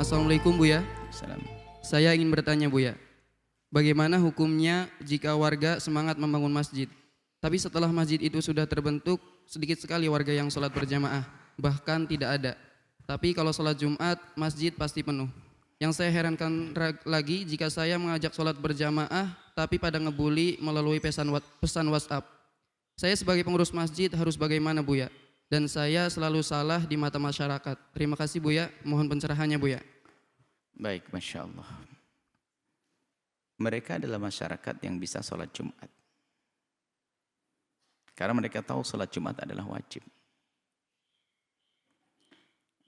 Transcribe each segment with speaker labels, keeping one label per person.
Speaker 1: Assalamualaikum Buya.
Speaker 2: Salam.
Speaker 1: Saya ingin bertanya Buya, bagaimana hukumnya jika warga semangat membangun masjid, tapi setelah masjid itu sudah terbentuk, sedikit sekali warga yang sholat berjamaah, bahkan tidak ada. Tapi kalau sholat Jumat, masjid pasti penuh. Yang saya herankan lagi jika saya mengajak sholat berjamaah, tapi pada ngebully melalui pesan WhatsApp. Saya sebagai pengurus masjid harus bagaimana Buya? Dan saya selalu salah di mata masyarakat. Terima kasih Buya, mohon pencerahannya Buya.
Speaker 2: Baik, Masya Allah. Mereka adalah masyarakat yang bisa sholat Jumat. Karena mereka tahu sholat Jumat adalah wajib.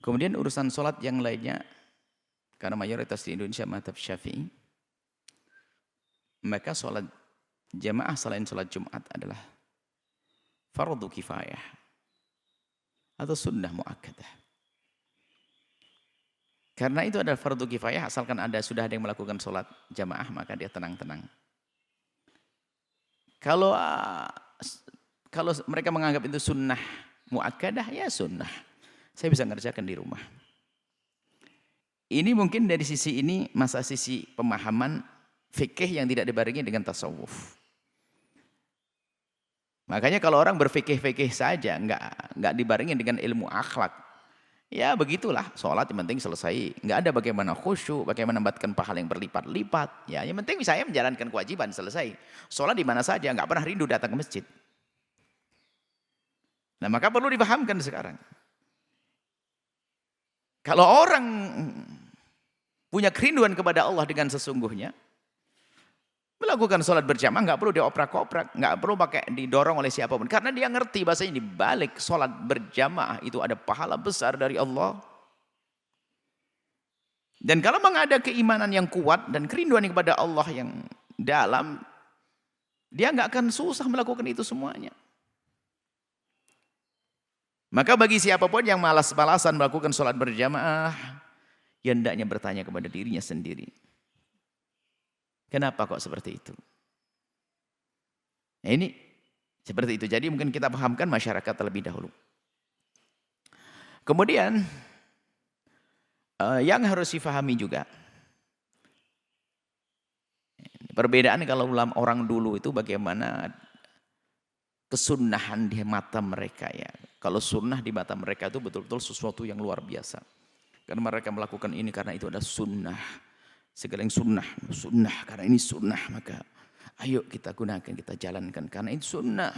Speaker 2: Kemudian urusan sholat yang lainnya, karena mayoritas di Indonesia mazhab Syafi'i, maka sholat jamaah selain sholat Jumat adalah fardu kifayah atau sunnah muakkadah. Karena itu adalah fardu kifayah, asalkan sudah ada yang melakukan sholat jamaah, maka dia tenang-tenang. Kalau mereka menganggap itu sunnah muakkadah, ya sunnah. Saya bisa ngerjakan di rumah. Ini mungkin dari sisi ini, sisi pemahaman fikih yang tidak dibarengi dengan tasawuf. Makanya kalau orang berfikih-fikih saja, nggak dibarengi dengan ilmu akhlak, ya begitulah, sholat yang penting selesai. Nggak ada bagaimana khusyuk, bagaimana mendapatkan pahala yang berlipat-lipat. Ya, yang penting saya menjalankan kewajiban, selesai. Sholat di mana saja, nggak pernah rindu datang ke masjid. Nah, maka perlu dipahamkan sekarang. Kalau orang punya kerinduan kepada Allah dengan sesungguhnya, melakukan sholat berjamaah nggak perlu dioprak-oprak, nggak perlu pakai didorong oleh siapapun, karena dia ngerti bahasanya di balik sholat berjamaah itu ada pahala besar dari Allah. Dan kalau memang ada keimanan yang kuat dan kerinduan kepada Allah yang dalam, dia nggak akan susah melakukan itu semuanya. Maka bagi siapapun yang malas-malasan melakukan sholat berjamaah, ya hendaknya bertanya kepada dirinya sendiri. Kenapa kok seperti itu? Nah, ini seperti itu. Jadi mungkin kita pahamkan masyarakat terlebih dahulu. Kemudian yang harus difahami juga, perbedaan kalau orang dulu itu bagaimana kesunnahan di mata mereka ya. Kalau sunnah di mata mereka itu betul-betul sesuatu yang luar biasa. Karena mereka melakukan ini karena itu adalah sunnah. Segala yang sunnah, karena ini sunnah, maka ayo kita gunakan, kita jalankan karena ini sunnah.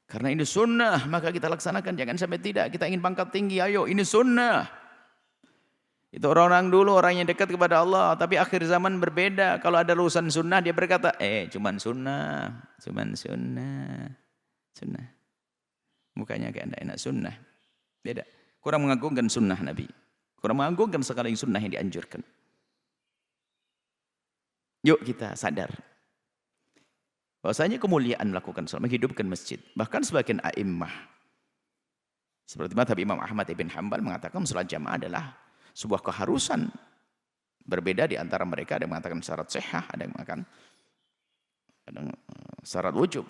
Speaker 2: Karena ini sunnah, maka kita laksanakan, jangan sampai tidak. Kita ingin pangkat tinggi, ayo ini sunnah. Itu orang-orang dulu, orang yang dekat kepada Allah, tapi akhir zaman berbeda. Kalau ada urusan sunnah, dia berkata, cuman sunnah. Mukanya kayak enak sunnah. Beda. Kurang mengagungkan sunnah Nabi. Kurang mengagungkan segala yang sunnah yang dianjurkan. Yuk kita sadar. Bahwasanya kemuliaan melakukan sholat, menghidupkan masjid. Bahkan sebagian a'immah. Seperti mazhab Imam Ahmad ibn Hanbal mengatakan sholat jamaah adalah sebuah keharusan. Berbeda di antara mereka, ada yang mengatakan syarat sihah, ada yang mengatakan syarat wujub.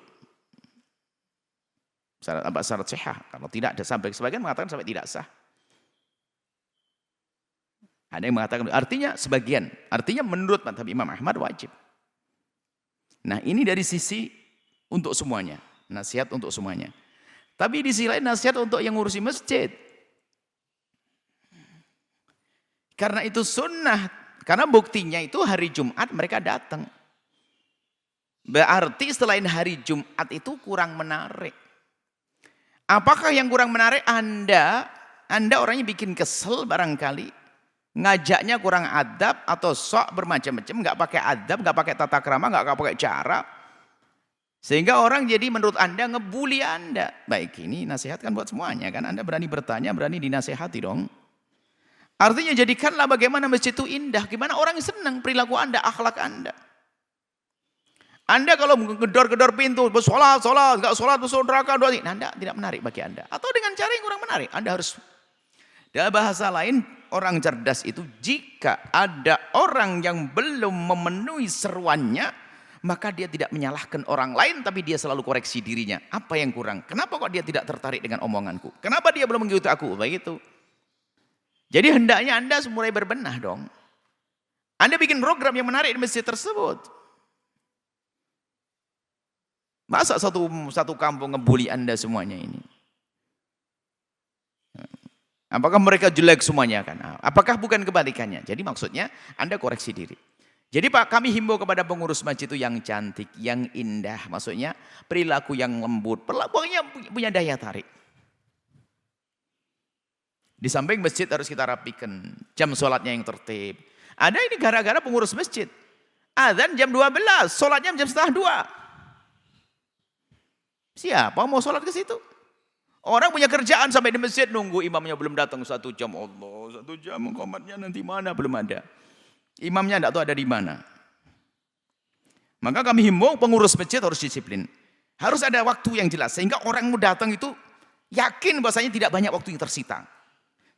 Speaker 2: Syarat sihah, kalau tidak ada sampai sebagian mengatakan sampai tidak sah. Ada yang mengatakan artinya sebagian, artinya menurut mazhab Imam Ahmad wajib. Nah, ini dari sisi untuk semuanya, nasihat untuk semuanya. Tapi di sisi lain nasihat untuk yang ngurusi masjid. Karena itu sunnah, karena buktinya itu hari Jumat mereka datang. Berarti selain hari Jumat itu kurang menarik. Apakah yang kurang menarik? Anda orangnya bikin kesel barangkali. Ngajaknya kurang adab atau sok bermacam-macam. Nggak pakai adab, nggak pakai tata krama, nggak pakai cara. Sehingga orang jadi menurut Anda ngebully Anda. Baik, ini nasihat kan buat semuanya kan. Anda berani bertanya, berani dinasihati dong. Artinya jadikanlah bagaimana masjid itu indah. Gimana orang senang perilaku Anda, akhlak Anda. Anda kalau gedor-gedor pintu, bersolat, nggak sholat, masuk neraka, nah, Anda tidak menarik bagi Anda. Atau dengan cara yang kurang menarik, Anda harus. Dalam bahasa lain, orang cerdas itu jika ada orang yang belum memenuhi seruannya, maka dia tidak menyalahkan orang lain, tapi dia selalu koreksi dirinya. Apa yang kurang? Kenapa kok dia tidak tertarik dengan omonganku? Kenapa dia belum mengikuti aku? Begitu. Jadi hendaknya Anda mulai berbenah dong. Anda bikin program yang menarik di masjid tersebut. Masa satu kampung ngebully Anda semuanya ini? Apakah mereka jelek semuanya kan? Apakah bukan kebalikannya? Jadi maksudnya Anda koreksi diri. Jadi Pak, kami himbau kepada pengurus masjid itu yang cantik, yang indah. Maksudnya perilaku yang lembut, perlakuannya punya daya tarik. Di samping masjid harus kita rapikan, jam sholatnya yang tertib. Ada ini gara-gara pengurus masjid. Adzan jam 12, sholatnya jam setengah 2. Siapa mau sholat ke situ? Orang punya kerjaan sampai di masjid nunggu imamnya belum datang 1 jam. Allah, 1 jam qomatnya nanti mana? Belum ada. Imamnya tidak tahu ada di mana. Maka kami himbau pengurus masjid harus disiplin. Harus ada waktu yang jelas sehingga orang mau datang itu yakin bahasanya tidak banyak waktu yang tersita.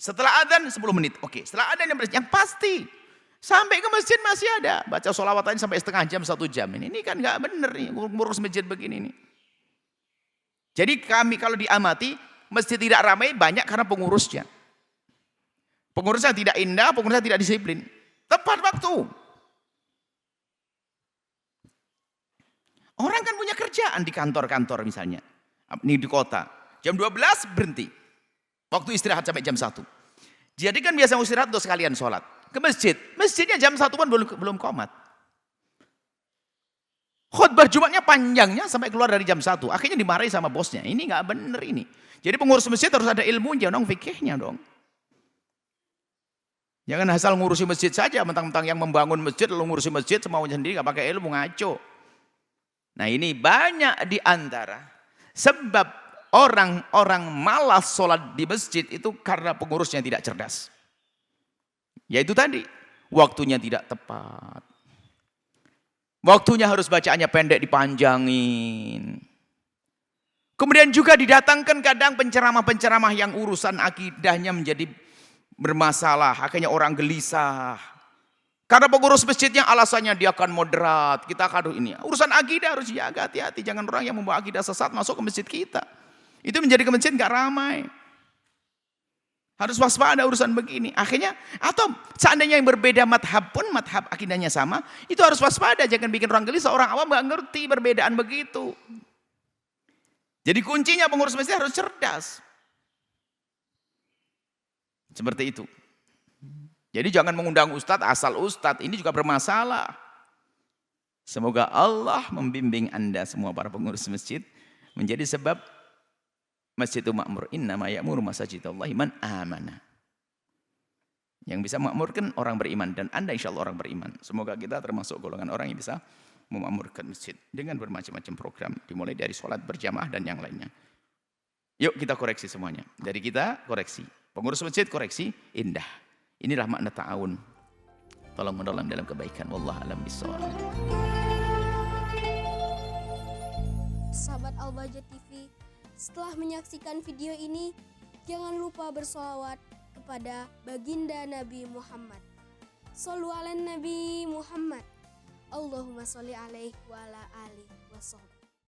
Speaker 2: Setelah adzan 10 menit, oke. Setelah adzan yang pasti sampai ke masjid masih ada. Baca sholawat sampai setengah jam, 1 jam. Ini kan nggak benar nih ngurus masjid begini nih. Jadi kami kalau diamati masjid tidak ramai banyak karena pengurusnya. Pengurusnya tidak indah, pengurusnya tidak disiplin. Tepat waktu. Orang kan punya kerjaan di kantor-kantor misalnya. Ini di kota. Jam 12 berhenti. Waktu istirahat sampai jam 1. Jadi kan biasa istirahat terus sekalian sholat. Ke masjid. Masjidnya jam 1 pun belum qomat. Khutbah Jumatnya panjangnya sampai keluar dari jam 1. Akhirnya dimarahi sama bosnya. Ini nggak bener ini. Jadi pengurus masjid harus ada ilmunya dong, fikihnya dong. Jangan asal ngurusi masjid saja, mentang-mentang yang membangun masjid lalu ngurusi masjid semaunya sendiri nggak pakai ilmu, ngaco. Nah ini banyak di antara sebab orang-orang malas sholat di masjid itu karena pengurusnya tidak cerdas. Yaitu tadi, waktunya tidak tepat. Waktunya harus bacaannya pendek dipanjangin. Kemudian juga didatangkan kadang penceramah-penceramah yang urusan akidahnya menjadi bermasalah, akhirnya orang gelisah. Karena pengurus masjidnya alasannya dia akan moderat, kita akan ini. Urusan akidah harus jaga, hati-hati. Jangan orang yang membawa akidah sesat masuk ke masjid kita. Itu menjadi ke masjid gak ramai. Harus waspada urusan begini. Akhirnya, atau seandainya yang berbeda madhab pun, madhab akidahnya sama, itu harus waspada. Jangan bikin orang gelisah, orang awam gak ngerti perbedaan begitu. Jadi kuncinya pengurus masjid harus cerdas. Seperti itu. Jadi jangan mengundang ustadz asal ustadz, ini juga bermasalah. Semoga Allah membimbing Anda semua para pengurus masjid menjadi sebab masjid itu makmur. Innama ya'muru masajidallahi man amana. Yang bisa memakmurkan orang beriman dan Anda insyaallah orang beriman. Semoga kita termasuk golongan orang yang bisa memakmurkan masjid dengan bermacam-macam program dimulai dari sholat berjamaah dan yang lainnya. Yuk kita koreksi semuanya. Dari kita koreksi. Pengurus masjid koreksi, indah. Inilah makna ta'awun. Tolong menolong dalam kebaikan. Wallahu a'lam bishawab.
Speaker 3: Sahabat Al-Bahjah TV, setelah menyaksikan video ini, jangan lupa bersolawat kepada baginda Nabi Muhammad. Shollu ala Nabi Muhammad. Allahumma sholli alaihi wa ala alihi wa sahbihi.